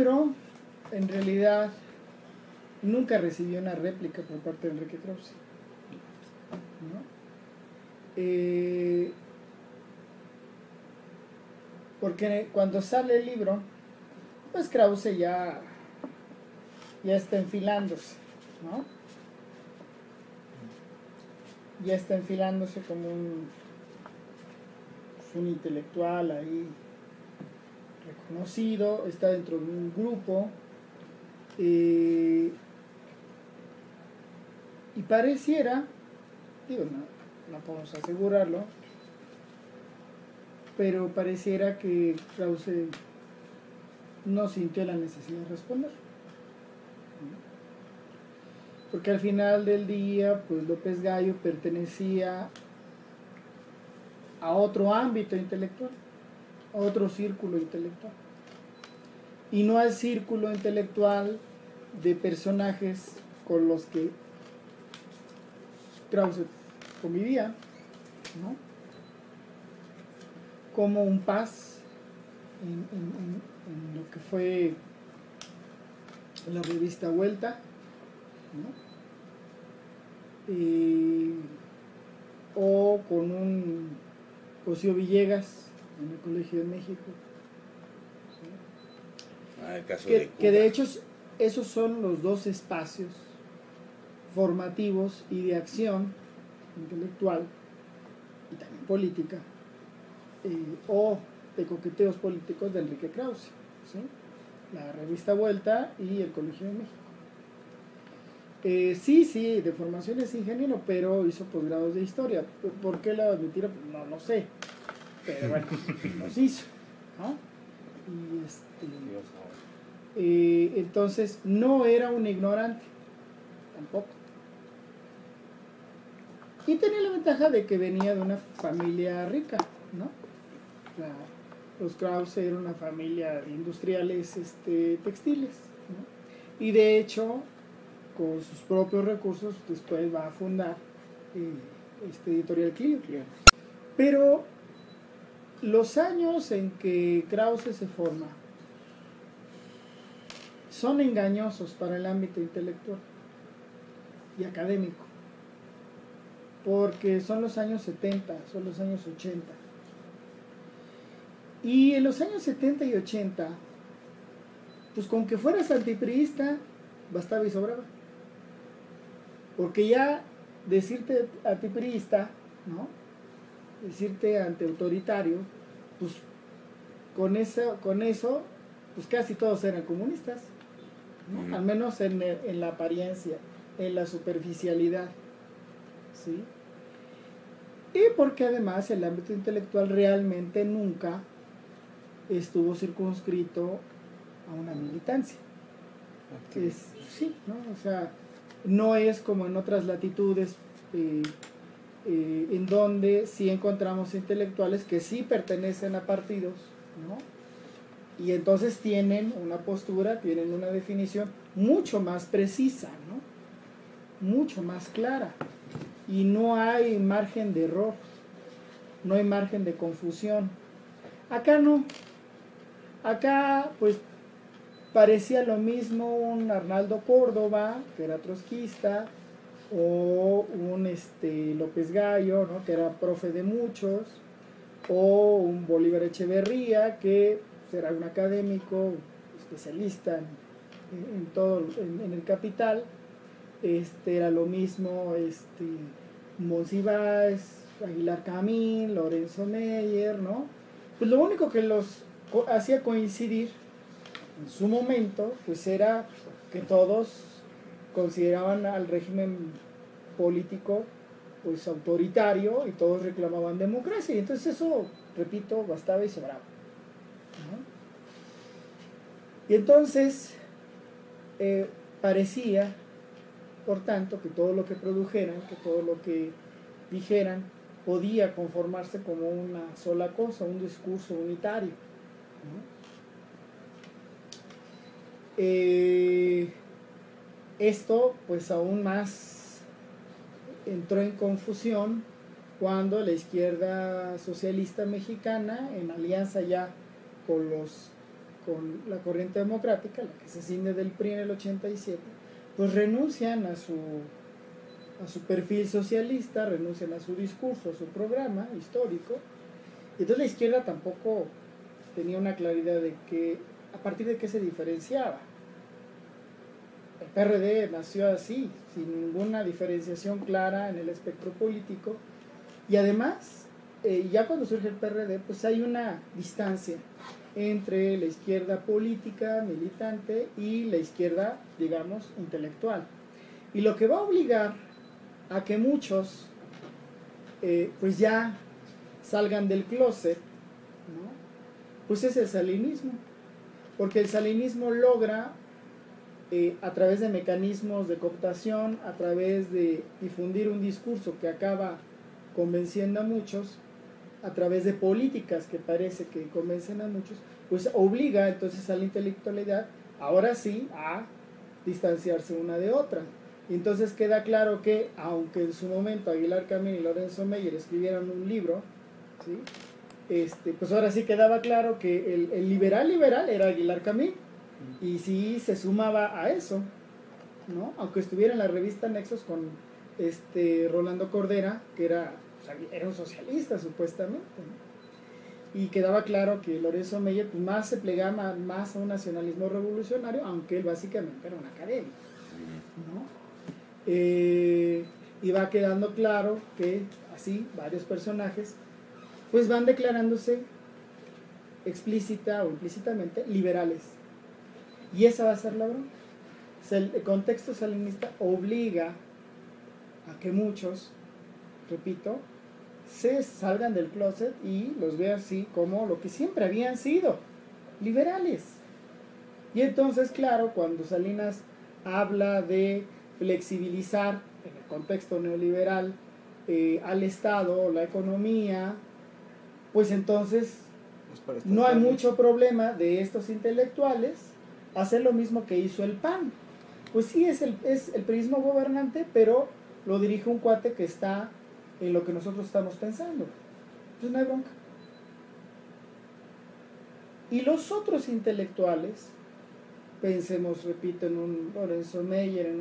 libro, en realidad, nunca recibió una réplica por parte de Enrique Krause, ¿no? Porque cuando sale el libro, pues Krause ya está enfilándose, ¿no? Ya está enfilándose como un intelectual ahí reconocido, está dentro de un grupo, y pareciera, digo, no podemos asegurarlo, pero pareciera que Krause no sintió la necesidad de responder, porque al final del día, pues López Gallo pertenecía a otro ámbito intelectual, a otro círculo intelectual, y no al círculo intelectual de personajes con los que Krause convivía, ¿no? Como un Paz en lo que fue la revista Vuelta, ¿no? O con un Cosío Villegas en el Colegio de México, ¿sí? El caso que de hecho esos son los dos espacios formativos y de acción intelectual y también política, o de coqueteos políticos de Enrique Krause, ¿sí? La revista Vuelta y el Colegio de México. Sí, de formación es ingeniero, pero hizo posgrados de historia. ¿Por qué la mentira? No lo sé, pero bueno, los hizo, ¿no? Y entonces no era un ignorante, tampoco. Y tenía la ventaja de que venía de una familia rica, ¿no? O sea, los Krause eran una familia de industriales textiles, ¿no? Y de hecho, con sus propios recursos, después va a fundar Editorial Clio. Pero los años en que Krause se forma son engañosos para el ámbito intelectual y académico, porque son los años 70, son los años 80. Y en los años 70 y 80, pues con que fueras antipriista, bastaba y sobraba. Porque ya decirte antipriista, ¿no? Decirte antiautoritario, pues con eso pues casi todos eran comunistas, ¿no? Al menos en la apariencia, en la superficialidad, ¿sí? Y porque además el ámbito intelectual realmente nunca estuvo circunscrito a una militancia. Sí, ¿no? O sea, no es como en otras latitudes en donde sí encontramos intelectuales que sí pertenecen a partidos, ¿no? Y entonces tienen una postura, tienen una definición mucho más precisa, ¿no? Mucho más clara. Y no hay margen de error, no hay margen de confusión. Acá no. Acá, pues, parecía lo mismo un Arnaldo Córdoba, que era trotskista, o un López Gallo, ¿no? Que era profe de muchos, o un Bolívar Echeverría, que pues, era un académico especialista en todo, en el capital. Era lo mismo Monsiváis, Aguilar Camín, Lorenzo Meyer, ¿no? Pues lo único que los hacía coincidir en su momento, pues era que todos consideraban al régimen político pues autoritario y todos reclamaban democracia, y entonces eso, repito, bastaba y sobraba, ¿no? Y entonces parecía, por tanto, que todo lo que produjeran, que todo lo que dijeran, podía conformarse como una sola cosa, un discurso unitario, ¿no? Esto pues aún más entró en confusión cuando la izquierda socialista mexicana, en alianza ya con los con la corriente democrática, la que se cinde del PRI en el 87, pues renuncian a su perfil socialista, renuncian a su discurso, a su programa histórico. Y entonces la izquierda tampoco tenía una claridad de que, a partir de qué se diferenciaba. El PRD nació así, sin ninguna diferenciación clara en el espectro político, y además, ya cuando surge el PRD, pues hay una distancia entre la izquierda política, militante, y la izquierda, digamos, intelectual. Y lo que va a obligar a que muchos, pues ya salgan del closet, ¿no? Pues es el salinismo, porque el salinismo logra, a través de mecanismos de cooptación, a través de difundir un discurso que acaba convenciendo a muchos, a través de políticas que parece que convencen a muchos, pues obliga entonces a la intelectualidad, ahora sí, a distanciarse una de otra. Y entonces queda claro que, aunque en su momento Aguilar Camín y Lorenzo Meyer escribieron un libro, ¿sí? Pues ahora sí quedaba claro que el liberal era Aguilar Camín, y sí se sumaba a eso, ¿no? Aunque estuviera en la revista Nexos con Rolando Cordera, que era un socialista supuestamente, ¿no? Y quedaba claro que Lorenzo Meyer pues, más se plegaba más a un nacionalismo revolucionario, aunque él básicamente era un académico, ¿no? Y va quedando claro que así varios personajes pues van declarándose explícita o implícitamente liberales, y esa va a ser la broma. O sea, el contexto salinista obliga a que muchos, repito, se salgan del closet y los ve así como lo que siempre habían sido, liberales. Y entonces, claro, cuando Salinas habla de flexibilizar en el contexto neoliberal al Estado, la economía, pues entonces no hay mucho problema de estos intelectuales hacer lo mismo que hizo el PAN. Pues sí, es el priismo gobernante, pero lo dirige un cuate que está en lo que nosotros estamos pensando. Pues no hay bronca. Y los otros intelectuales, pensemos, repito, en un Lorenzo Meyer,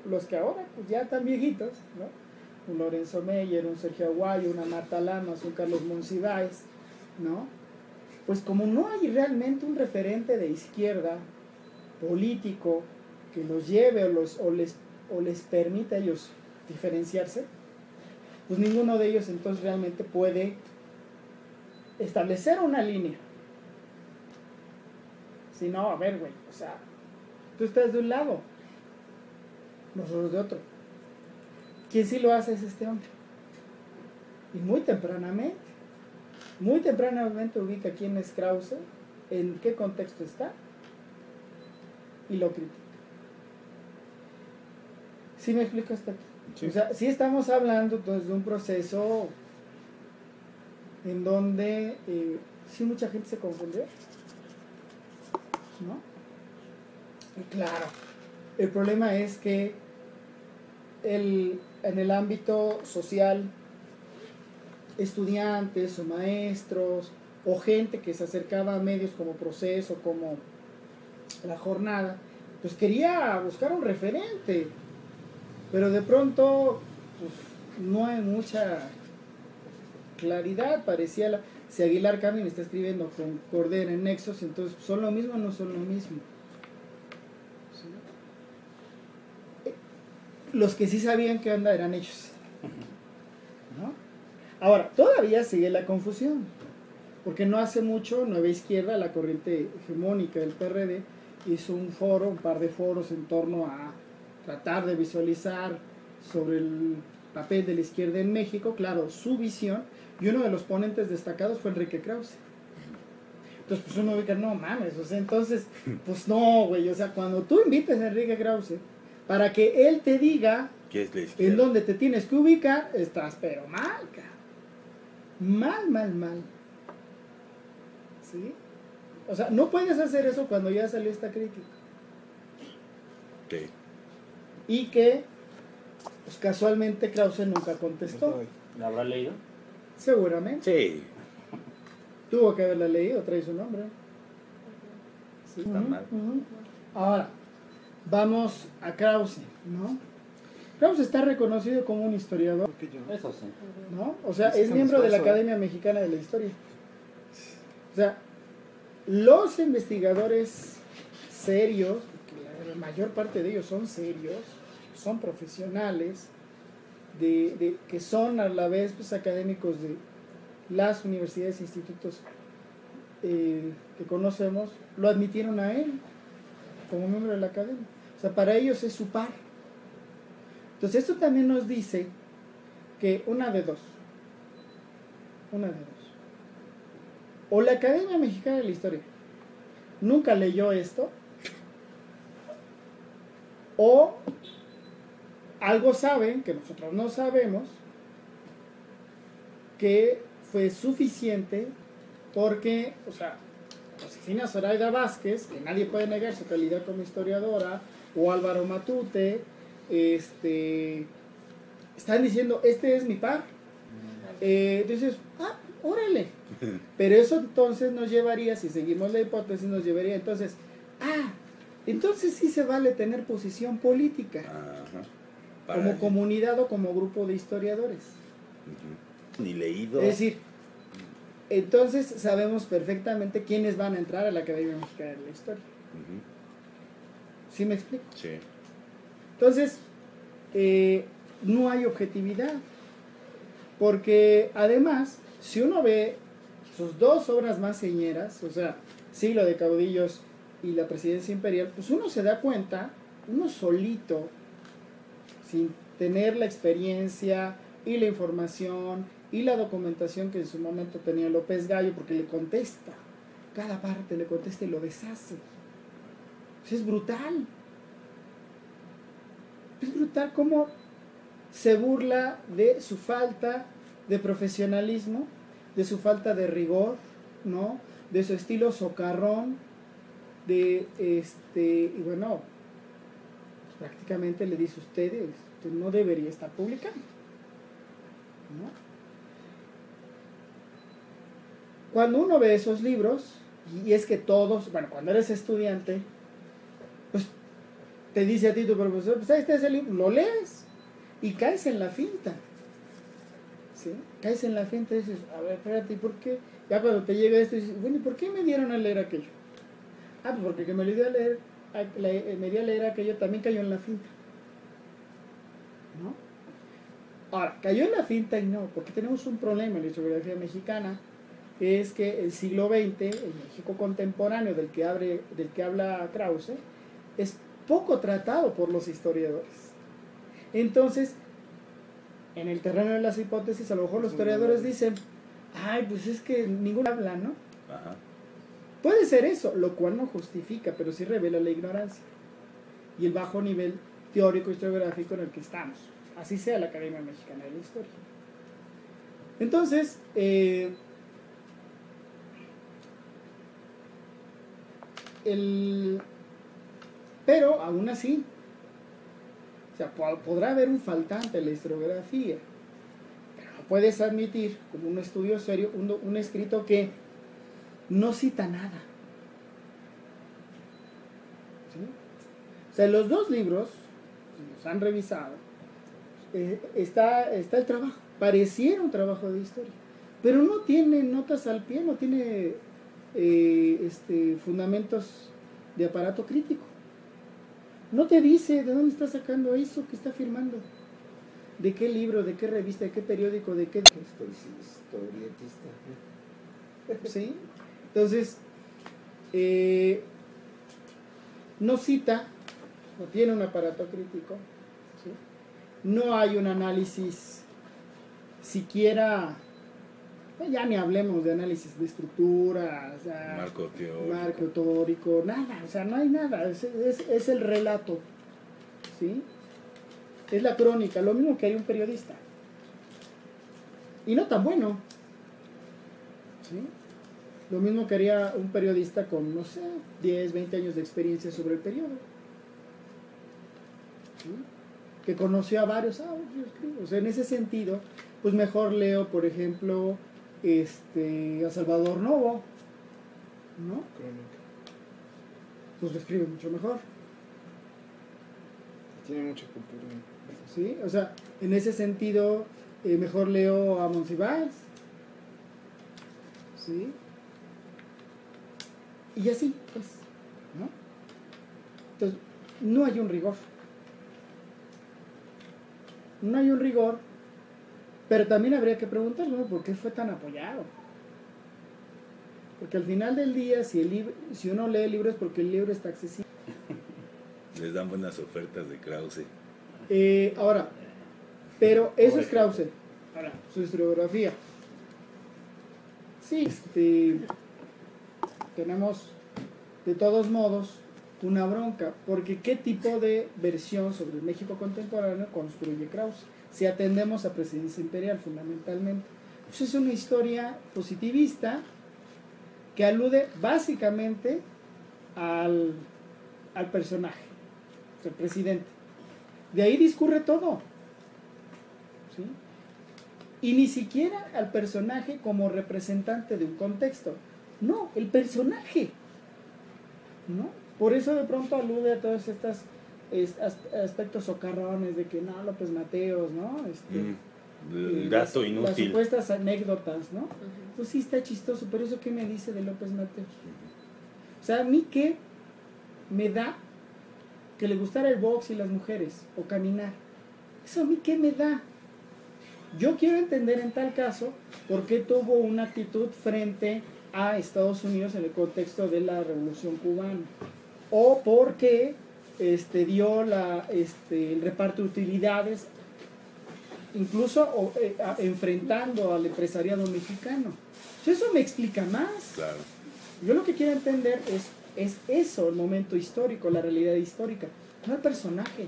los que ahora pues ya están viejitos, ¿no? Un Lorenzo Meyer, un Sergio Aguayo, una Marta Lamas, un Carlos Monsiváis, ¿no? Pues como no hay realmente un referente de izquierda político que los lleve o les permita a ellos diferenciarse, pues ninguno de ellos entonces realmente puede establecer una línea. Si no, a ver, güey, o sea, tú estás de un lado, nosotros de otro. Quien sí lo hace es este hombre. Y muy tempranamente ubica quién es Krause, en qué contexto está, y lo critica. ¿Sí me explico hasta aquí? Sí. O sea, sí estamos hablando entonces de un proceso en donde sí mucha gente se confundió, ¿no? Y claro, el problema es que en el ámbito social, estudiantes o maestros o gente que se acercaba a medios como Proceso, como La Jornada, pues quería buscar un referente, pero de pronto pues, no hay mucha claridad. Parecía si Aguilar Camín está escribiendo con Cordera en Nexos, entonces ¿son lo mismo o no son lo mismo? ¿Sí? Los que sí sabían qué onda eran ellos, ¿no? Ahora, todavía sigue la confusión, porque no hace mucho Nueva Izquierda, la corriente hegemónica del PRD, hizo un par de foros en torno a tratar de visualizar sobre el papel de la izquierda en México, claro, su visión, y uno de los ponentes destacados fue Enrique Krause. Entonces, pues uno dice, no mames, o sea, entonces, pues no, güey, o sea, cuando tú invites a Enrique Krause para que él te diga en dónde te tienes que ubicar, estás pero mal, cara. Mal. ¿Sí? O sea, no puedes hacer eso cuando ya salió esta crítica. Sí. Y que, pues casualmente Krause nunca contestó. ¿La habrá leído? Seguramente. Sí. Tuvo que haberla leído, trae su nombre. Sí. Está mal. Ahora, vamos a Krause, ¿no? Krause está reconocido como un historiador, Eso sí. ¿no? O sea, Sí, es se miembro nos de la fue eso, Academia Mexicana de la Historia. O sea, los investigadores serios, porque la mayor parte de ellos son serios, son profesionales, que son a la vez pues, académicos de las universidades e institutos que conocemos, lo admitieron a él como miembro de la academia. O sea, para ellos es su par. Entonces esto también nos dice que una de dos. O la Academia Mexicana de la Historia nunca leyó esto, o algo saben que nosotros no sabemos, que fue suficiente porque, o sea, Josefina Zoraida Vázquez, que nadie puede negar su calidad como historiadora, o Álvaro Matute, están diciendo, este es mi par. Entonces, órale. Pero eso entonces nos llevaría, si seguimos la hipótesis, nos llevaría entonces, entonces sí se vale tener posición política. Ajá. Como comunidad o como grupo de historiadores. Ni leído. Es decir, entonces sabemos perfectamente quiénes van a entrar a la Academia Mexicana de la Historia. ¿Sí me explico? Sí. Entonces, no hay objetividad. Porque además, si uno ve sus dos obras más señeras, o sea, Siglo de Caudillos y La Presidencia Imperial, pues uno se da cuenta, uno solito, sin tener la experiencia y la información y la documentación que en su momento tenía López Gallo, porque le contesta, cada parte le contesta y lo deshace. Pues es brutal. Es brutal cómo se burla de su falta de profesionalismo, de su falta de rigor, ¿no? De su estilo socarrón, y bueno, pues prácticamente le dice usted no debería estar publicando, ¿no? Cuando uno ve esos libros, y es que todos, bueno, cuando eres estudiante, pues te dice a ti tu profesor, pues ahí está ese libro, lo lees y caes en la finta, ¿sí? Caes en la finta y dices, a ver, espérate, ¿y por qué? Ya cuando te llega esto, dices, bueno, ¿y por qué me dieron a leer aquello? Pues porque que me dio a leer aquello también cayó en la finta, ¿no? Ahora, cayó en la finta y no, porque tenemos un problema en la historiografía mexicana, que es que el siglo XX, el México contemporáneo del que habla Krause, es poco tratado por los historiadores. Entonces, en el terreno de las hipótesis, a lo mejor los historiadores dicen, pues es que ninguno habla, ¿no? Ajá. Puede ser eso, lo cual no justifica, pero sí revela la ignorancia y el bajo nivel teórico historiográfico en el que estamos, así sea la Academia Mexicana de la Historia. Entonces, pero aún así, o sea, podrá haber un faltante en la historiografía, pero no puedes admitir como un estudio serio un escrito que no cita nada, ¿sí? O sea, los dos libros, si los han revisado, está el trabajo, pareciera un trabajo de historia, pero no tiene notas al pie, no tiene fundamentos de aparato crítico. No te dice de dónde está sacando eso que está firmando, de qué libro, de qué revista, de qué periódico, de qué Historietista. ¿sí? Entonces, no cita, no tiene un aparato crítico, ¿sí? No hay un análisis siquiera, ya ni hablemos de análisis de estructura, o sea, Marco teórico, nada, o sea, no hay nada, es el relato, ¿sí? Es la crónica, lo mismo que haría un periodista, y no tan bueno, ¿sí? Lo mismo que haría un periodista con, no sé, 10, 20 años de experiencia sobre el periodo, ¿sí? Que conoció a varios, o sea, en ese sentido, pues mejor leo, por ejemplo, a Salvador Novo, ¿no? pues lo escribe mucho mejor. Tiene mucha cultura. ¿Sí? O sea, en ese sentido, mejor leo a Monsiváis. ¿Sí? Y así, pues, ¿no? Entonces, no hay un rigor. No hay un rigor, pero también habría que preguntarnos, ¿no? ¿Por qué fue tan apoyado? Porque al final del día, si uno lee el libro es porque el libro está accesible. Les dan buenas ofertas de Krause. Ahora, pero eso es Krause. Ahora, su historiografía. Sí, tenemos de todos modos una bronca, porque ¿qué tipo de versión sobre el México contemporáneo construye Krause? Si atendemos a Presidencia Imperial fundamentalmente. Pues es una historia positivista que alude básicamente al personaje, al presidente. De ahí discurre todo. ¿Sí? Y ni siquiera al personaje como representante de un contexto. No, el personaje. ¿No? Por eso de pronto alude a todos estos aspectos socarrones de que no, López Mateos, ¿no? El dato las inútil. supuestas anécdotas, ¿no? Pues sí está chistoso, pero ¿eso qué me dice de López Mateos? O sea, ¿a mí qué me da que le gustara el box y las mujeres o caminar? ¿Eso a mí qué me da? Yo quiero entender en tal caso por qué tuvo una actitud frente a Estados Unidos en el contexto de la Revolución Cubana, o por qué dio el reparto de utilidades, incluso enfrentando al empresariado mexicano. Eso me explica más. Claro. Yo lo que quiero entender es eso, el momento histórico, la realidad histórica, no el personaje.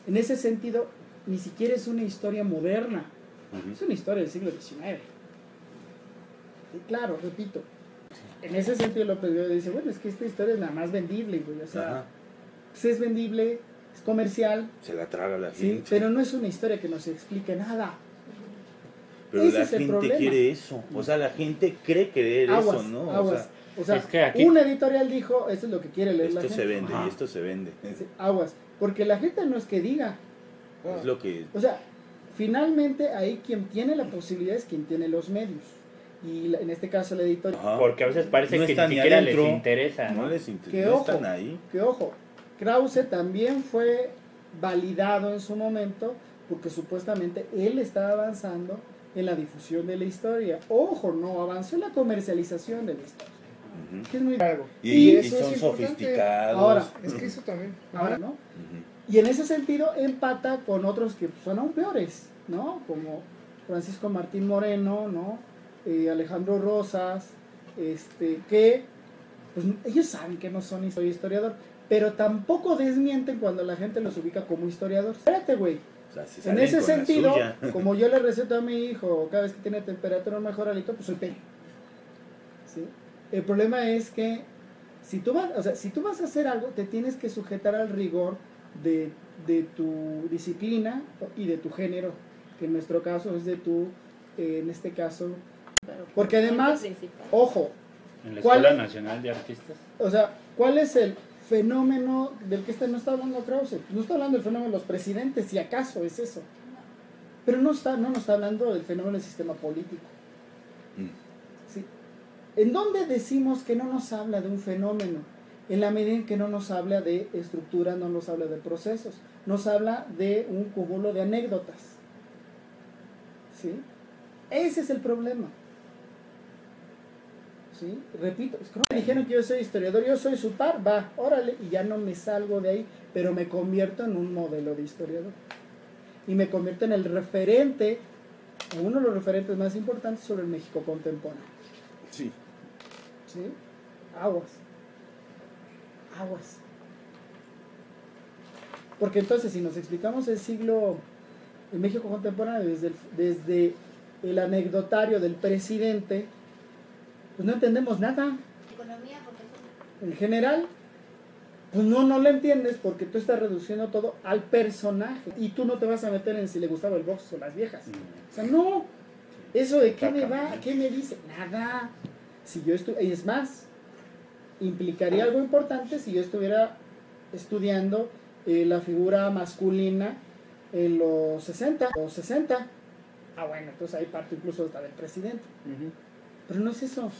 En ese sentido, ni siquiera es una historia moderna, es una historia del siglo XIX. Y claro, repito, en ese sentido López Mateos dice, bueno, es que esta historia es nada más vendible, güey, o sea, pues es vendible, es comercial, se la traga la ¿sí? gente. Pero no es una historia que nos explique nada. Pero Ese la es el gente problema. quiere eso. O sea, la gente cree querer Aguas, eso, ¿no? aguas. O sea, es que aquí- una editorial dijo, esto es lo que quiere leer la esto gente. se vende Ajá. y esto se vende. Sí, aguas, porque la gente no es que diga. Es lo que... O sea, finalmente ahí quien tiene la posibilidad es quien tiene los medios. Y en este caso la editorial. Ajá. Porque a veces parece No que están ni ni siquiera adentro, les interesa, ¿no? No les interesa. Que No ojo, están ahí. que ojo, Krause también fue validado en su momento porque supuestamente él estaba avanzando en la difusión de la historia. Ojo, no, avanzó en la comercialización de la historia. Ujú. Que es muy largo. Y eso son es importante. sofisticados. Ahora, Es que eso también. ahora, ¿no? Ujú. Y en ese sentido empata con otros que son aún peores, ¿no? Como Francisco Martín Moreno, ¿no? Alejandro Rosas, que pues, ellos saben que no son historiador, pero tampoco desmienten cuando la gente los ubica como historiador. Espérate, güey. O sea, se En salen ese con la sentido, suya. como yo le receto a mi hijo cada vez que tiene temperatura mejor alito, pues soy P. ¿Sí? El problema es que si tú vas a hacer algo, te tienes que sujetar al rigor de tu disciplina y de tu género, que en nuestro caso es de tu, en este caso, porque además, ojo, En la ¿cuál Escuela es? Nacional de Artistas. o sea, ¿cuál es el fenómeno del que no está hablando Krause? No está hablando del fenómeno de los presidentes, si acaso es eso. Pero no nos está hablando del fenómeno del sistema político. ¿Sí? ¿En dónde decimos que no nos habla de un fenómeno? En la medida en que no nos habla de estructura, no nos habla de procesos, nos habla de un cúmulo de anécdotas. ¿Sí? Ese es el problema. ¿Sí? Repito, es que me dijeron que yo soy historiador, yo soy su par, va, órale, y ya no me salgo de ahí, pero me convierto en un modelo de historiador. Y me convierto en el referente, en uno de los referentes más importantes sobre el México contemporáneo. Sí. ¿Sí? Aguas. Aguas. Porque entonces, si nos explicamos el México contemporáneo desde el anecdotario del presidente, pues no entendemos nada. Economía, porque En general, pues no lo entiendes porque tú estás reduciendo todo al personaje. Y tú no te vas a meter en si le gustaba el box o las viejas. O sea, no. Eso de qué me va, qué me dice, nada. Si yo estoy, y es más, implicaría algo importante si yo estuviera estudiando la figura masculina en los 60 o 60. Ah, bueno, entonces ahí parte incluso hasta del presidente. Ujú. Pero no es eso.